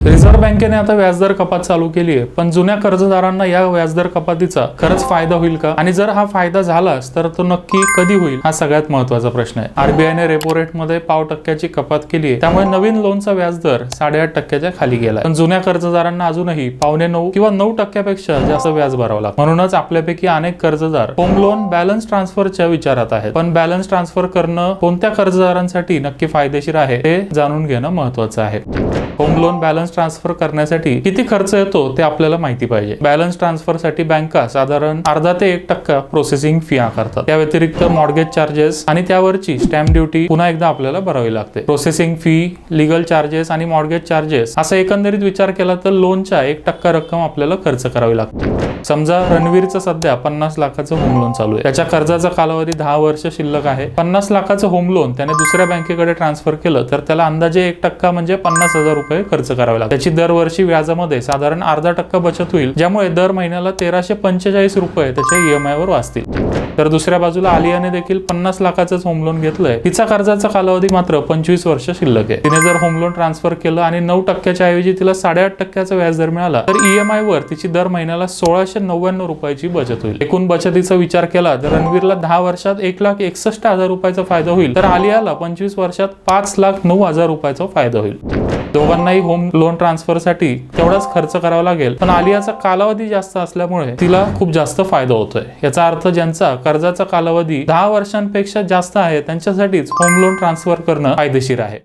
Reserve बँकेने आता व्याजदर कपात चालू केली आहे, पण जुन्या कर्जदारांना या व्याजदर कपातीचा खरंच फायदा होईल का? आणि जर हा फायदा झालाच तर तो नक्की कधी होईल, हा सगळ्यात महत्त्वाचा प्रश्न आहे. आरबीआयने रेपो रेट मध्ये 0.5% कपात केली आहे, त्यामुळे नवीन लोनचा व्याजदर 8.5% खाली गेला. पण जुन्या कर्जदारांना अजूनही 9.5% किंवा 9% जास्त व्याज भरावं लागतं. म्हणूनच आपल्यापैकी अनेक कर्जदार होम लोन बॅलन्स ट्रान्सफरच्या विचारात आहेत. पण बॅलन्स ट्रान्सफर करणं कोणत्या कर्जदारांसाठी नक्की फायदेशीर आहे हे जाणून घेणं महत्त्वाचं आहे. होम लोन बॅलन्स ट्रान्सफर करण्यासाठी किती खर्च येतो ते आपल्याला माहिती पाहिजे. बॅलन्स ट्रान्सफर साठी बँका साधारण 0.5 ते 1% प्रोसेसिंग फी आकारतात. त्या व्यतिरिक्त मॉर्गेज चार्जेस आणि त्यावरची स्टॅम्प ड्युटी पुन्हा एकदा आपल्याला भरावी लागते. प्रोसेसिंग फी, लीगल चार्जेस आणि मॉर्गेज चार्जेस असं एकंदरीत विचार केला तर लोनच्या 1% रक्कम आपल्याला खर्च करावी लागते. समजा रणवीरचं सध्या 50 लाखाचं होम लोन चालू आहे. त्याच्या कर्जाचा कालावधी 10 वर्ष शिल्लक आहे. 50 लाखाचं होम लोन त्याने दुसऱ्या बँकेकडे ट्रान्सफर केलं तर त्याला अंदाजे 1% म्हणजे 50,000 रुपये खर्च करावे लागतात. त्याची दरवर्षी व्याजामध्ये साधारण 0.5% बचत होईल, ज्यामुळे दर महिन्याला 1345 रुपये त्याच्या EMI वर वाचतील. तर दुसऱ्या बाजूला आलियाने देखील 50 लाखाचंच होम लोन घेतलंय. तिचा कर्जाचा कालावधी मात्र 25 वर्ष शिल्लक आहे. तिने जर होम लोन ट्रान्सफर केलं आणि 9% ऐवजी तिला 8.5% व्याजदर मिळाला तर EMI वर तिची दर महिन्याला 1699 रुपयाची बचत होईल. एकूण बचतीचा विचार केला तर रणवीरला 10 वर्षात 1,61,000 रुपयाचा फायदा होईल, तर आलियाला 25 वर्षात 5,09,000 रुपयाचा फायदा होईल. दोघांनाही होम लोन ट्रान्सफर साठी तेवढाच खर्च करावा लागेल, पण आलियाचा कालावधी जास्त असल्यामुळे तिला खूप जास्त फायदा होतोय. याचा अर्थ ज्यांचा कर्जाचा कालावधी 10 वर्षांपेक्षा जास्त आहे त्यांच्यासाठीच होम लोन ट्रान्सफर करणं फायदेशीर आहे.